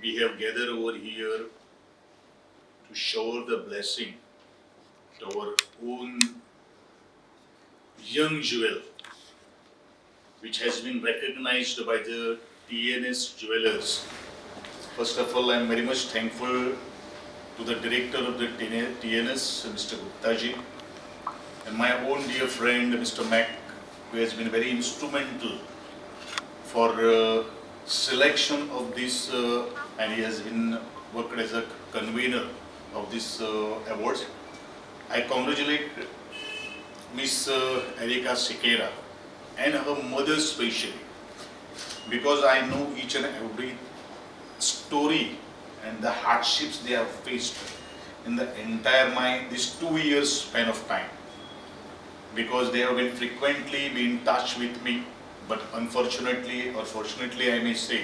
we have gathered over here to shower the blessing to our own young jewel, which has been recognized by the TNS jewelers. First of all, I am very much thankful to the director of the TNS, Mr. Gupta ji, and my own dear friend, Mr. Mac, who has been very instrumental for selection of this, and he has been worked as a convener of this awards. I congratulate Miss Erika Siqueira and her mother especially, because I know each and every story and the hardships they have faced in the entire this 2 years span of time, because they have been frequently in touch with me, but unfortunately or fortunately I may say,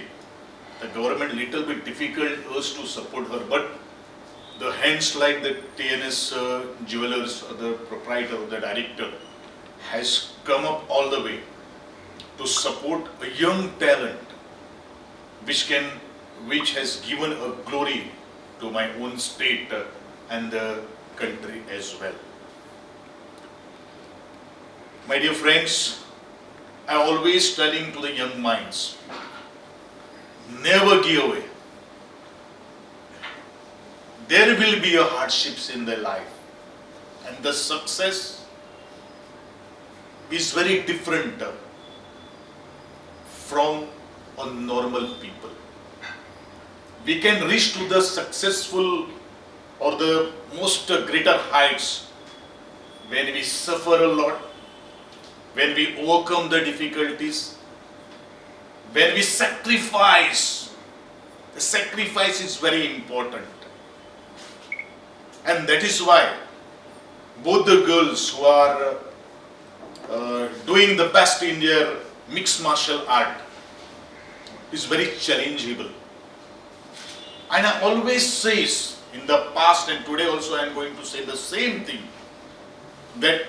the government little bit difficult us to support her, but the hands like the TNS jewelers, or the proprietor or the director, has come up all the way to support a young talent which has given a glory to my own state and the country as well. My dear friends, I always telling to the young minds, never give away. There will be a hardships in their life, and the success is very different from a normal people. We can reach to the successful or the most greater heights when we suffer a lot, when we overcome the difficulties, when we sacrifice. The sacrifice is very important. And that is why both the girls who are doing the best in their mixed martial art is very challengeable. And I always say in the past and today also I am going to say the same thing, that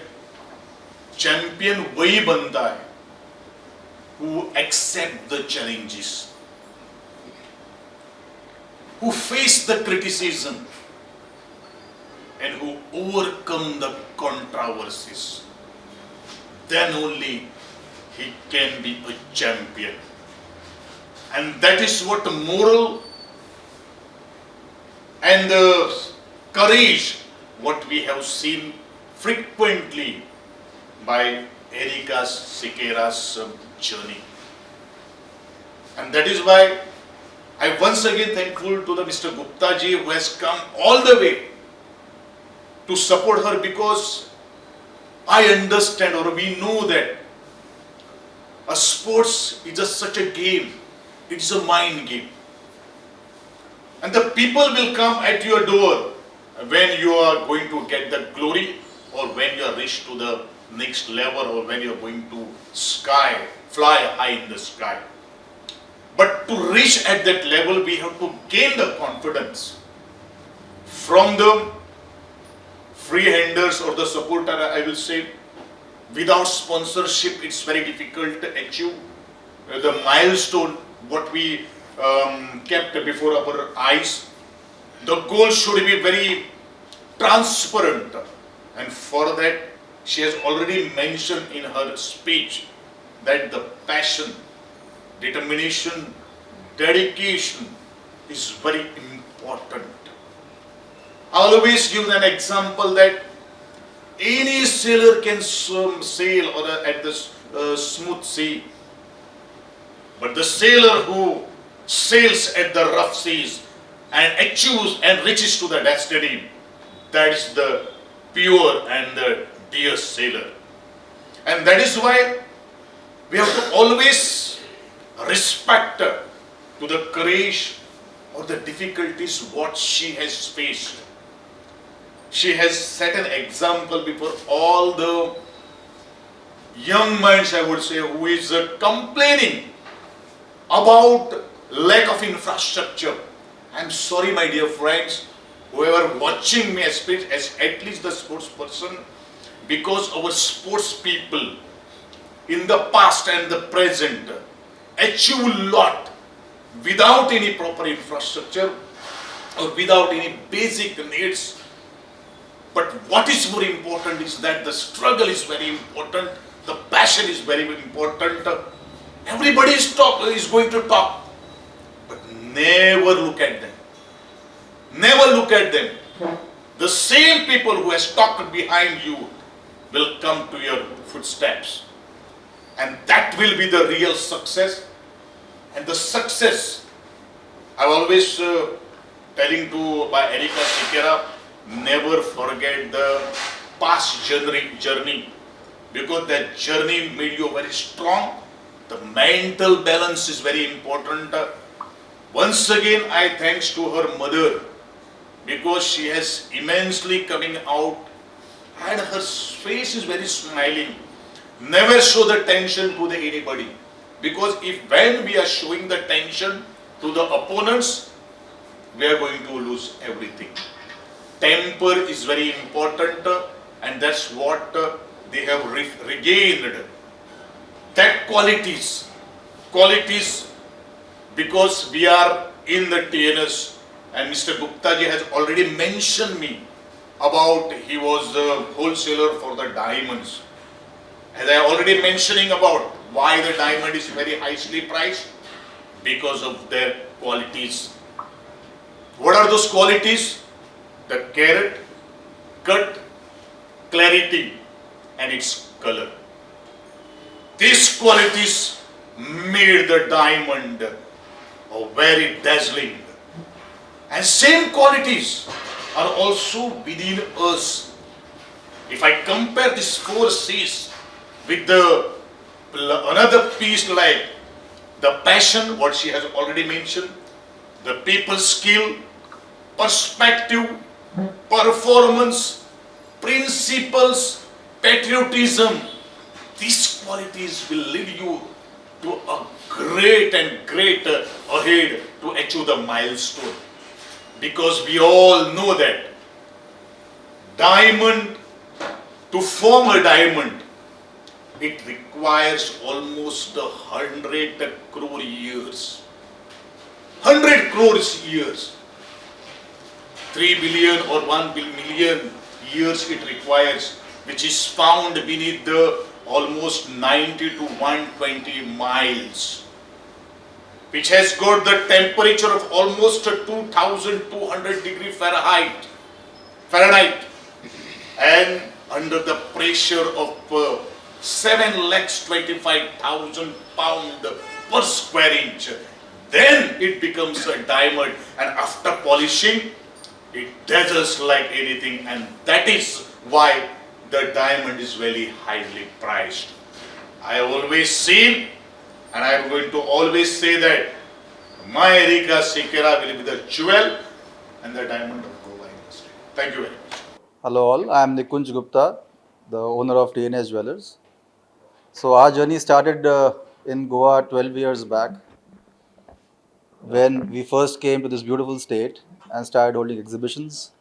champion वही बनता है who accept the challenges, who face the criticism, and who overcome the controversies. Then only he can be a champion. And that is what moral and the courage what we have seen frequently by Erika Siqueira's journey. And that is why I once again thankful to the Mr. Gupta ji, who has come all the way to support her, because I understand, or we know, that a sports is just such a game. It is a mind game. And the people will come at your door when you are going to get the glory, or when you are reached to the next level, or when you are going to fly high in the sky. But to reach at that level, we have to gain the confidence from the free-handers or the supporter, I will say. Without sponsorship, it's very difficult to achieve the milestone what we kept before our eyes. The goal should be very transparent, and for that she has already mentioned in her speech that the passion, determination, dedication is very important. I always give an example that any sailor can sail at the smooth sea, but the sailor who sails at the rough seas and achieves and reaches to the destiny, that is the pure and the dear sailor. And that is why we have to always respect to the courage or the difficulties what she has faced. She has set an example before all the young minds, I would say, who is complaining about lack of infrastructure. I'm sorry, my dear friends, whoever watching me as at least the sports person, because our sports people in the past and the present achieve a lot without any proper infrastructure or without any basic needs. But what is more important is that the struggle is very important, the passion is very important. Everybody is going to talk, but never look at them. Never look at them. The same people who has talked behind you will come to your footsteps. And that will be the real success. And the success, I always telling to my Erika Sikera, never forget the past journey, because that journey made you very strong. The mental balance is very important. Once again, I thanks to her mother, because she has immensely coming out and her face is very smiling. Never show the tension to anybody, because if when we are showing the tension to the opponents, we are going to lose everything. Temper is very important, and that's what they have regained. That qualities, because we are in the TNS, and Mr. Gupta ji has already mentioned me about he was the wholesaler for the diamonds. As I already mentioning about why the diamond is very highly priced, because of their qualities. What are those qualities? The carat, cut, clarity, and its color. These qualities made the diamond very dazzling. And same qualities are also within us. If I compare these four C's with the another piece like the passion, what she has already mentioned, the people skill, perspective, performance, principles, patriotism, these qualities will lead you to a great and great ahead to achieve the milestone. Because we all know that diamond, to form a diamond, it requires almost 100 crore years. 100 crores years. 3 billion or 1 million years it requires, which is found beneath the almost 90 to 120 miles, which has got the temperature of almost 2200 degree Fahrenheit, and under the pressure of 7,25,000 pounds per square inch. Then it becomes a diamond, and after polishing, it dazzles like anything, and that is why the diamond is very highly priced. I always say, and I am going to always say that my Erika Sikera will be the jewel and the diamond of Goa industry. Thank you very much. Hello all, I am Nikunj Gupta, the owner of TNS Jewelers. So our journey started in Goa 12 years back, when we first came to this beautiful state and started holding exhibitions.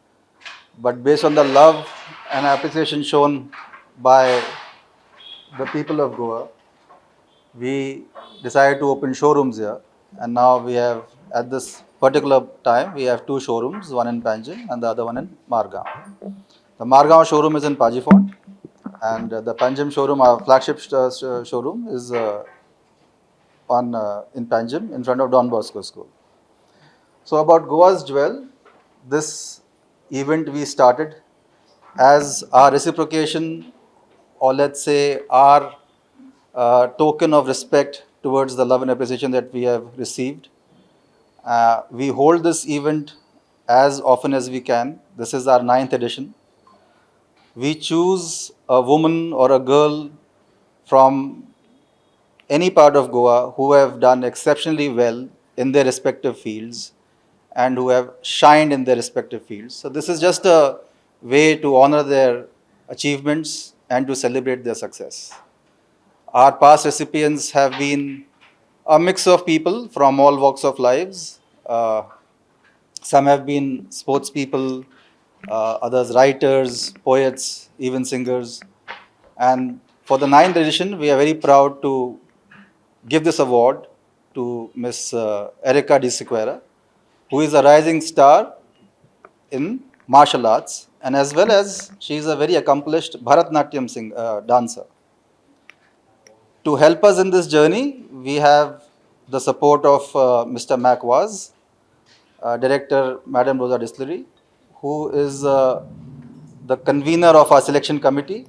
But based on the love and appreciation shown by the people of Goa, we decided to open showrooms here. And now we have, at this particular time, we have two showrooms, one in Panjim and the other one in Margao. The Margao showroom is in Pajifont, and the Panjim showroom, our flagship showroom, is in Panjim, in front of Don Bosco School. So about Goa's Jewel, this event we started as our reciprocation, or let's say our token of respect towards the love and appreciation that we have received. We hold this event as often as we can. This is our 9th edition. We choose a woman or a girl from any part of Goa who have done exceptionally well in their respective fields and who have shined in their respective fields. So this is just a way to honor their achievements and to celebrate their success. Our past recipients have been a mix of people from all walks of lives. Some have been sports people, others writers, poets, even singers. And for the 9th edition, we are very proud to give this award to Miss Erica De Sequeira, who is a rising star in martial arts, and as well as she is a very accomplished Bharatnatyam dancer. To help us in this journey, we have the support of Mr. Macwaz, Director Madam Rosa Distillery, who is the convener of our selection committee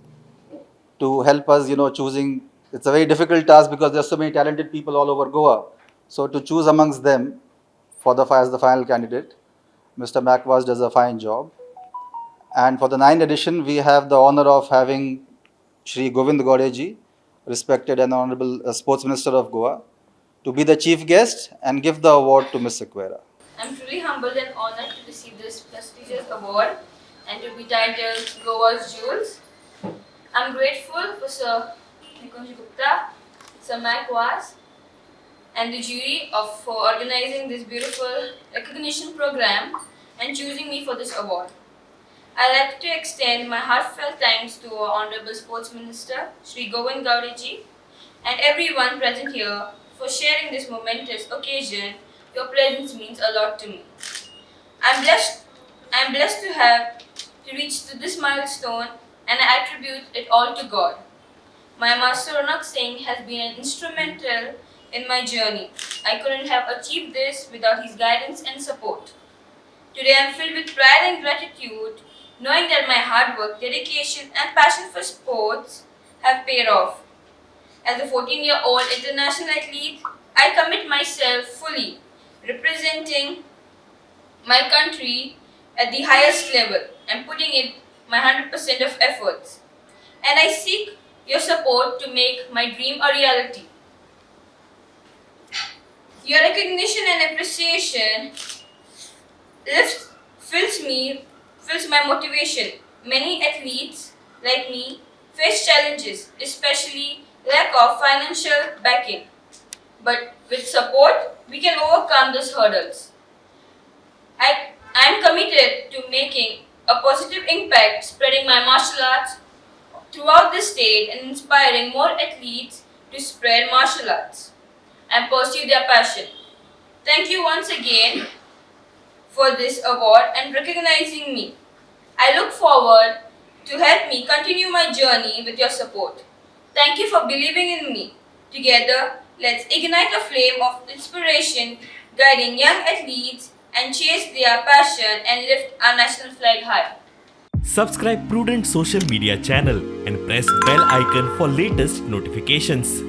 to help us, choosing. It's a very difficult task because there are so many talented people all over Goa. So to choose amongst them as the final candidate, Mr. Macwas does a fine job. And for the ninth edition, we have the honor of having Shri Govind Gaudeji, respected and honorable Sports Minister of Goa, to be the chief guest and give the award to Ms. Sequeira. I'm truly humbled and honored to receive this prestigious award and to be titled Goa's Jewels. I'm grateful for Sir Nikunj Gupta, Sir Macwas, and the jury for organizing this beautiful recognition program and choosing me for this award. I'd like to extend my heartfelt thanks to our Honorable Sports Minister, Shri Govind Gaudeji, and everyone present here for sharing this momentous occasion. Your presence means a lot to me. I'm blessed to have to reach to this milestone, and I attribute it all to God. My Master Ronak Singh has been instrumental in my journey. I couldn't have achieved this without his guidance and support. Today I am filled with pride and gratitude, knowing that my hard work, dedication, and passion for sports have paid off. As a 14-year-old international athlete, I commit myself fully, representing my country at the highest level and putting in my 100% of efforts. And I seek your support to make my dream a reality. Your recognition and appreciation fills my motivation. Many athletes like me face challenges, especially lack of financial backing. But with support, we can overcome those hurdles. I am committed to making a positive impact, spreading my martial arts throughout the state and inspiring more athletes to spread martial arts and pursue their passion. Thank you once again for this award and recognizing me. I look forward to help me continue my journey with your support. Thank you for believing in me. Together, let's ignite a flame of inspiration, guiding young athletes and chase their passion and lift our national flag high. Subscribe Prudent social media channel and press bell icon for latest notifications.